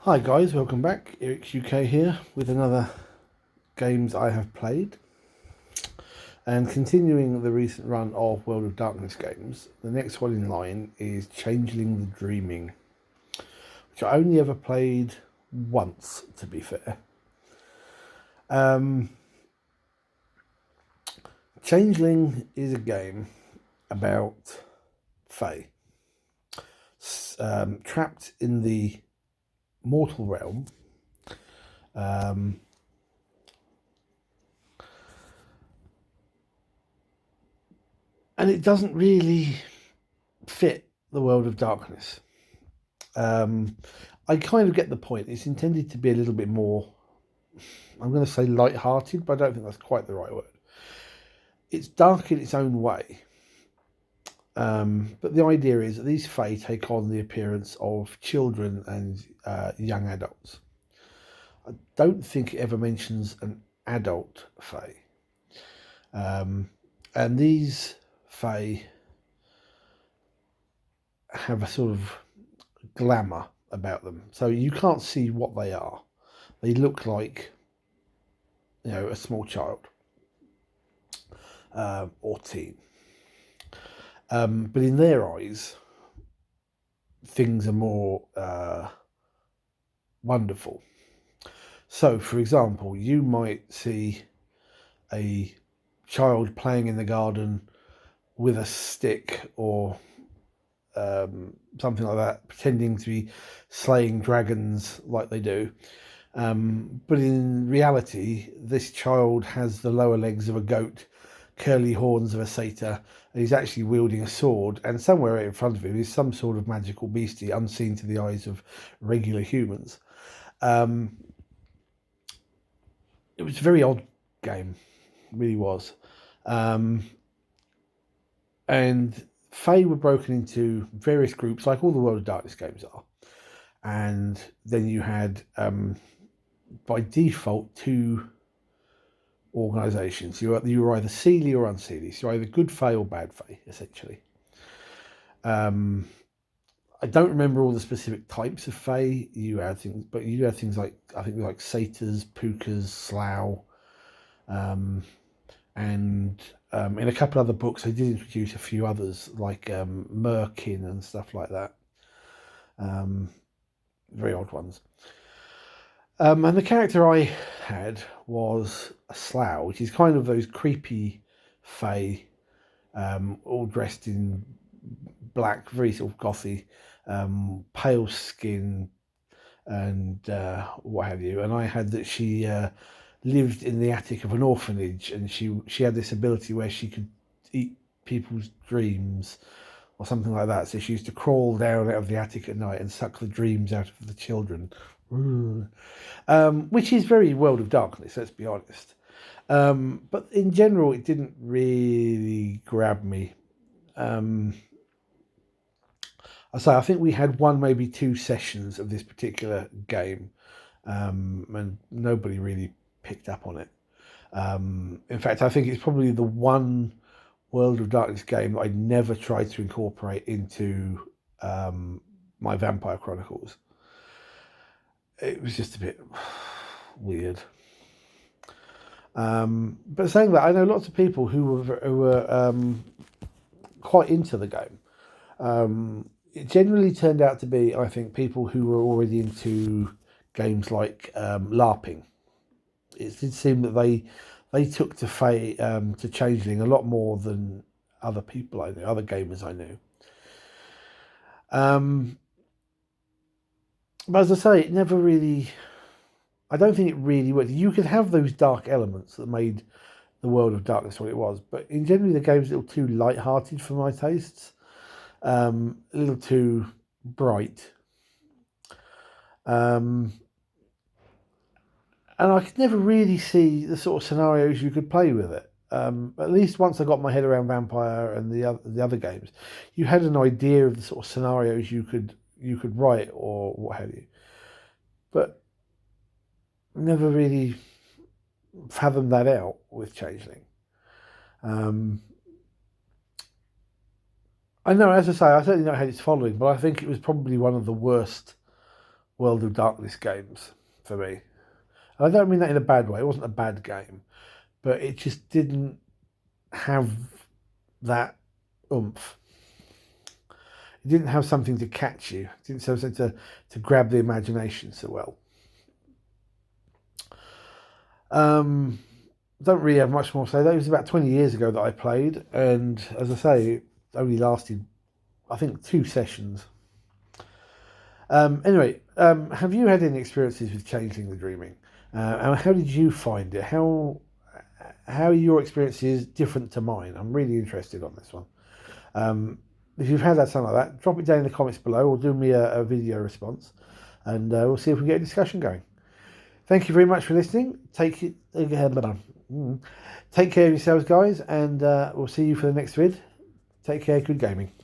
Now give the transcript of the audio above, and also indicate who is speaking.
Speaker 1: Hi guys, welcome back. Eric's UK here with another games I have played. And continuing the recent run of World of Darkness games, the next one in line is Changling the Dreaming, which I only ever played once, to be fair. Changeling is a game about Fae, trapped in the mortal realm. And it doesn't really fit the World of Darkness. I kind of get the point. It's intended to be a little bit more, I'm going to say light-hearted, but I don't think that's quite the right word. It's dark in its own way. But the idea is that these Fae take on the appearance of children and young adults. I don't think it ever mentions an adult Fae. And these Fae have a sort of glamour about them. So you can't see what they are. They look like, a small child or teen. But in their eyes, things are more wonderful. So, for example, you might see a child playing in the garden with a stick or something like that, pretending to be slaying dragons like they do. But in reality, this child has the lower legs of a goat, curly horns of a satyr, and he's actually wielding a sword, and somewhere in front of him is some sort of magical beastie unseen to the eyes of regular humans. It was a very odd game, it really was. And Fae were broken into various groups, like all the World of Darkness games are. And then you had, by default, two organisations. You were either Seelie or Unseelie. So you're either good Fae or bad Fae, essentially. I don't remember all the specific types of Fae you had things, but you had things like, I think, like satyrs, pukas, slough, and in a couple other books they did introduce a few others like merkin and stuff like that. Very odd ones. And the character I had was a slough, which is kind of those creepy Fae, all dressed in black, very sort of gothy, pale skin, and what have you. And I had that she lived in the attic of an orphanage, and she had this ability where she could eat people's dreams or something like that. So she used to crawl down out of the attic at night and suck the dreams out of the children, which is very World of Darkness, let's be honest. But in general, it didn't really grab me. I think we had one, maybe two sessions of this particular game, and nobody really picked up on it. In fact, I think it's probably the one World of Darkness game that I never tried to incorporate into my Vampire Chronicles. It was just a bit weird. But saying that, I know lots of people who were quite into the game. It generally turned out to be, I think, people who were already into games like LARPing. It did seem that they took to to Changeling a lot more than other people I knew, other gamers I knew. But as I say, it never really. I don't think it really worked. You could have those dark elements that made the World of Darkness what it was, but in general, the game's a little too light-hearted for my tastes. A little too bright. And I could never really see the sort of scenarios you could play with it. At least once I got my head around Vampire and the other games, you had an idea of the sort of scenarios you could write or what have you, but never really fathomed that out with Changeling. I know, as I say, I certainly know how it's following, but I think it was probably one of the worst World of Darkness games for me. And I don't mean that in a bad way. It wasn't a bad game, but it just didn't have that oomph. It didn't have something to catch you. It didn't have something to grab the imagination so well. Don't really have much more to say. That was about 20 years ago that I played, and as I say, it only lasted, I think, 2 sessions. Anyway, have you had any experiences with Changling the Dreaming? And how did you find it? How are your experiences different to mine? I'm really interested on this one. If you've had something like that, drop it down in the comments below, or do me a video response, and we'll see if we can get a discussion going. Thank you very much for listening. Take care of yourselves, guys, and we'll see you for the next vid. Take care. Good gaming.